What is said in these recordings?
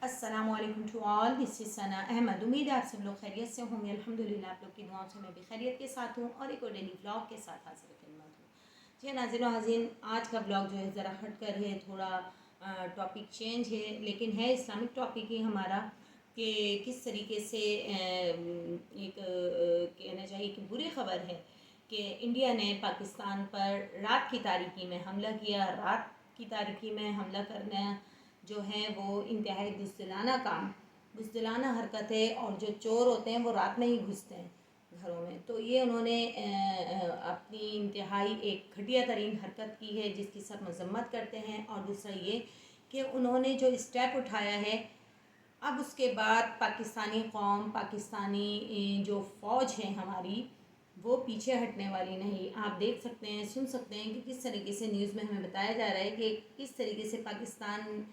अस्सलाम वालेकुम to all, this is सना अहमद। उम्मीद है आप सब लोग खैरियत से होंगे। अल्हम्दुलिल्लाह आप लोग की दुआओं से मैं भी खैरियत के साथ हूँ और एक और डेली व्लॉग के साथ हाजिर खिदमत हूँ। जी नाज़रीन हाज़रीन, आज का व्लॉग जो है ज़रा हट कर है, थोड़ा टॉपिक चेंज है, लेकिन है इस्लामिक टॉपिक ही हमारा कि किस तरीके से एक कहना चाहिए कि बुरी ख़बर है कि इंडिया ने पाकिस्तान पर रात की तारीकी में हमला किया। रात की तारीकी में हमला करना जो है वो इंतहाई बुज़दिलाना काम, बुज़दिलाना हरकत है, और जो चोर होते हैं वो रात में ही घुसते हैं घरों में। तो ये उन्होंने अपनी इंतहाई एक घटिया तरीन हरकत की है जिसकी सब मजम्मत करते हैं। और दूसरा ये कि उन्होंने जो स्टेप उठाया है, अब उसके बाद पाकिस्तानी कौम, पाकिस्तानी जो फ़ौज है हमारी, वो पीछे हटने वाली नहीं। आप देख सकते हैं, सुन सकते हैं कि किस तरीके से न्यूज़ में हमें बताया जा रहा है कि किस तरीके से पाकिस्तान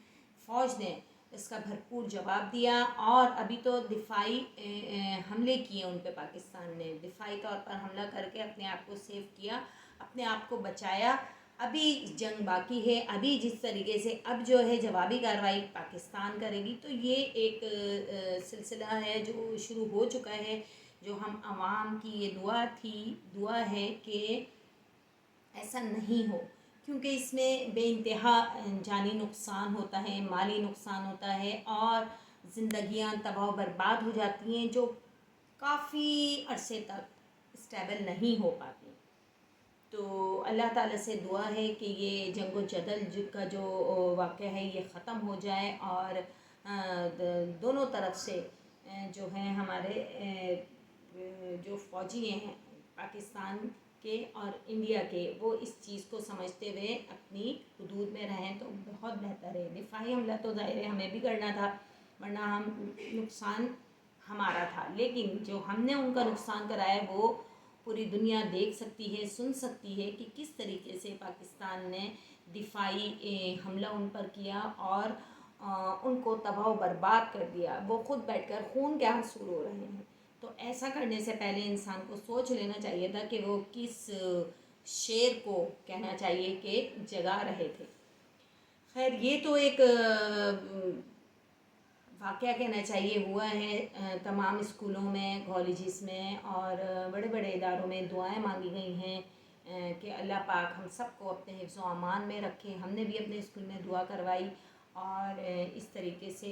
फ़ौज ने इसका भरपूर जवाब दिया। और अभी तो दिफाई हमले किए उन पे, पाकिस्तान ने दिफाई तौर पर हमला करके अपने आप को सेव किया, अपने आप को बचाया। अभी जंग बाकी है। अभी जिस तरीके से अब जो है जवाबी कार्रवाई पाकिस्तान करेगी, तो ये एक सिलसिला है जो शुरू हो चुका है। जो हम आवाम की ये दुआ है कि ऐसा नहीं हो, क्योंकि इसमें बेइंतहा जानी नुकसान होता है, माली नुकसान होता है, और ज़िंदगियां तबाह बर्बाद हो जाती हैं जो काफ़ी अरसे तक स्टेबल नहीं हो पाती। तो अल्लाह ताला से दुआ है कि ये जंग जदल का जो वाक़या है ये ख़त्म हो जाए, और दोनों तरफ से जो हैं हमारे जो फ़ौजी हैं पाकिस्तान के और इंडिया के, वो इस चीज़ को समझते हुए अपनी हदूद में रहें तो बहुत बेहतर है। दिफाई हमला तो ज़ाहिर है हमें भी करना था, वरना हम नुकसान हमारा था, लेकिन जो हमने उनका नुकसान कराया वो पूरी दुनिया देख सकती है, सुन सकती है कि किस तरीके से पाकिस्तान ने दिफाई हमला उन पर किया और उनको तबाह बर्बाद कर दिया। वो ख़ुद बैठकर खून के आंसू रो रहे हैं। तो ऐसा करने से पहले इंसान को सोच लेना चाहिए था कि वो किस शेर को कहना चाहिए कि जगा रहे थे। खैर, ये तो एक वाक़या कहना चाहिए हुआ है। तमाम स्कूलों में, कॉलेजेस में और बड़े बड़े इदारों में दुआएं मांगी गई हैं कि अल्लाह पाक हम सबको अपने हिफ्ज़ व अमान में रखे। हमने भी अपने स्कूल में दुआ करवाई, और इस तरीके से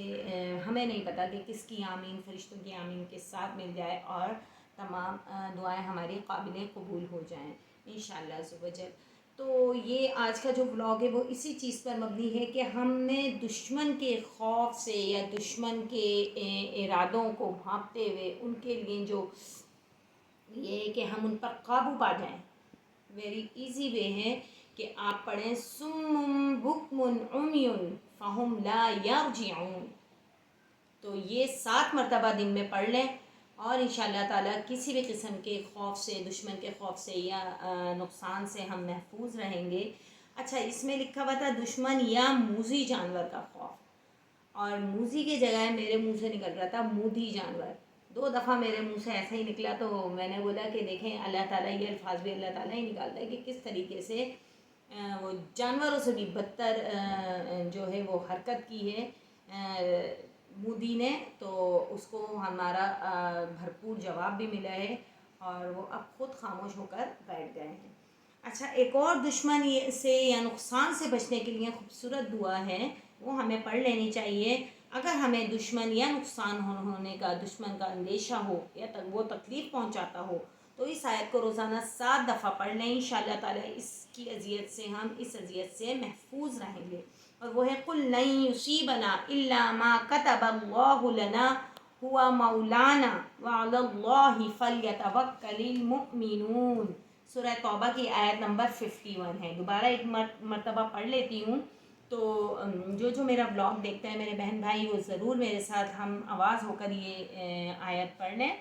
हमें नहीं पता कि किसकी आमीन फरिश्तों की आमीन के साथ मिल जाए और तमाम दुआएं हमारी काबिल कबूल हो जाएं इंशाअल्लाह अज़्ज़ व जल। तो ये आज का जो व्लॉग है वो इसी चीज़ पर मबनी है कि हमने दुश्मन के खौफ से या दुश्मन के इरादों को भांपते हुए उनके लिए जो ये कि हम उन पर काबू पा जाएं, वेरी इजी वे है कि आप पढ़ें सुम्मुम बुकमुन उम्युन फ़हुम ला यरजिऊन। तो ये 7 मरतबा दिन में पढ़ लें और इंशाअल्लाह ताला किसी भी किस्म के खौफ से, दुश्मन के खौफ से या नुकसान से हम महफूज रहेंगे। अच्छा, इसमें लिखा हुआ था दुश्मन या मूज़ी जानवर का खौफ, और मूज़ी की जगह मेरे मुंह से निकल रहा था मूधी जानवर। 2 दफ़ा मेरे मुंह से ऐसा ही निकला, तो मैंने बोला कि देखें अल्लाह ताला, ये अल्फाज भी अल्लाह ताला ही निकालता है कि किस तरीके से वो जानवरों से भी बदतर जो है वो हरकत की है मूदी ने। तो उसको हमारा भरपूर जवाब भी मिला है और वो अब ख़ुद खामोश होकर बैठ गए हैं। अच्छा, एक और दुश्मन से या नुकसान से बचने के लिए खूबसूरत दुआ है, वो हमें पढ़ लेनी चाहिए। अगर हमें दुश्मन या नुकसान होने का, दुश्मन का अंदेशा हो या वो तकलीफ़ पहुंचाता हो, तो इस आयत को रोज़ाना 7 दफ़ा पढ़ लें। इंशाअल्लाह ताला इसकी अज़ियत से, हम इस अज़ियत से महफूज रहेंगे। और वो है कुल लन युसीबना इल्ला मा कतबल्लाहु लना हुवा मौलाना व अलल्लाहि फल्यतवक्कलिल मुमिनून। सूरह तौबा की आयत नंबर 51 है। दोबारा एक मरतबा पढ़ लेती हूँ। तो जो मेरा ब्लॉग देखता है मेरे बहन भाई, वो ज़रूर मेरे साथ हम आवाज़ होकर ये आयत पढ़ लें।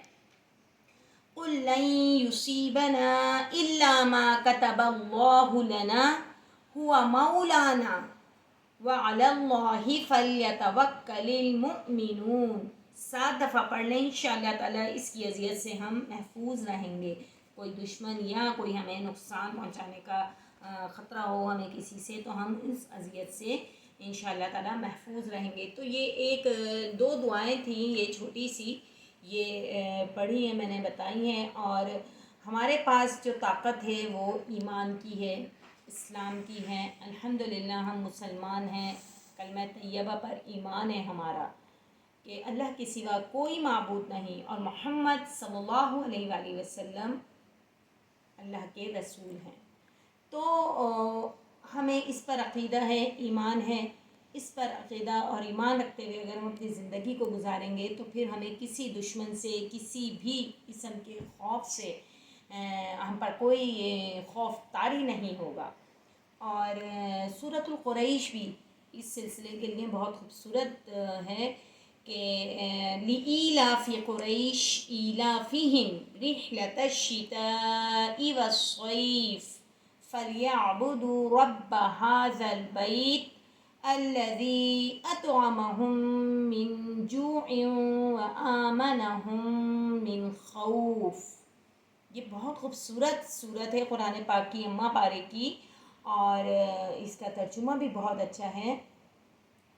कुल लन युसीबना इल्ला मा कतबल्लाहु लना हुवा मौलाना व अलल्लाहि फल्यतवक्कलिल मुमिनून। 7 दफ़ा पढ़ लें, इंशाअल्लाह ताला इसकी अज़ियत से हम महफूज रहेंगे। कोई दुश्मन या कोई हमें नुकसान पहुंचाने का ख़तरा हो हमें किसी से, तो हम इस अज़ियत से انشاءاللہ تعالیٰ محفوظ رہیں گے۔ تو یہ ایک 2 دعائیں تھیں، یہ چھوٹی سی یہ پڑھی ہیں، میں نے بتائی ہیں۔ اور ہمارے پاس جو طاقت ہے وہ ایمان کی ہے، اسلام کی ہے۔ الحمدللہ ہم مسلمان ہیں، کلمہ طیبہ پر ایمان ہے ہمارا کہ اللہ کے سوا کوئی معبود نہیں، اور محمد صلی اللہ علیہ وآلہ وسلم اللہ کے رسول ہیں۔ تو ہمیں اس پر عقیدہ ہے، ایمان ہے، اس پر عقیدہ اور ایمان رکھتے ہوئے اگر ہم اپنی زندگی کو گزاریں گے تو پھر ہمیں کسی دشمن سے، کسی بھی قسم کے خوف سے ہم پر کوئی خوف طاری نہیں ہوگا۔ اور سورۃ القریش بھی اس سلسلے کے لیے بہت خوبصورت ہے کہ لِإِيلَافِ قُرَيْشٍ إِيلَافِهِمْ رِحْلَةَ الشِّتَاءِ وَالصَّيْفِ فَلْيَعْبُدُوا رَبَّ هَذَا الْبَيْتِ الَّذِي أَطْعَمَهُم مِّن جُوعٍ وَآمَنَهُم مِّن خَوْفٍ۔ یہ بہت خوبصورت صورت ہے قرآن پاک کی، اماں پارے کی، اور اس کا ترجمہ بھی بہت اچھا ہے۔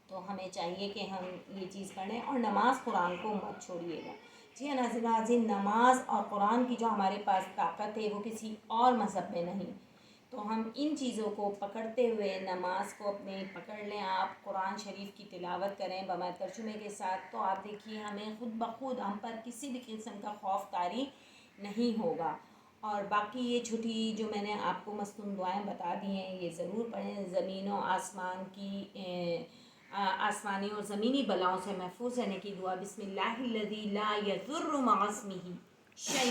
تو ہمیں چاہیے کہ ہم یہ چیز پڑھیں، اور نماز قرآن کو مت چھوڑیے گا۔ جی ہاں ناظرین عزیز، نماز اور قرآن کی جو ہمارے پاس طاقت ہے وہ کسی اور مذہب میں نہیں۔ تو ہم ان چیزوں کو پکڑتے ہوئے نماز کو اپنے پکڑ لیں، آپ قرآن شریف کی تلاوت کریں بغیر ترجمے کے ساتھ، تو آپ دیکھیے ہمیں خود بخود ہم پر کسی بھی قسم کا خوف طاری نہیں ہوگا۔ اور باقی یہ چھوٹی جو میں نے آپ کو مصنون دعائیں بتا دی ہیں یہ ضرور پڑھیں۔ زمین و آسمان کی آسمانی اور زمینی بلاؤں سے محفوظ رہنے کی دعا، بسم اللہ الذی لا یضر مع اسمہ شیء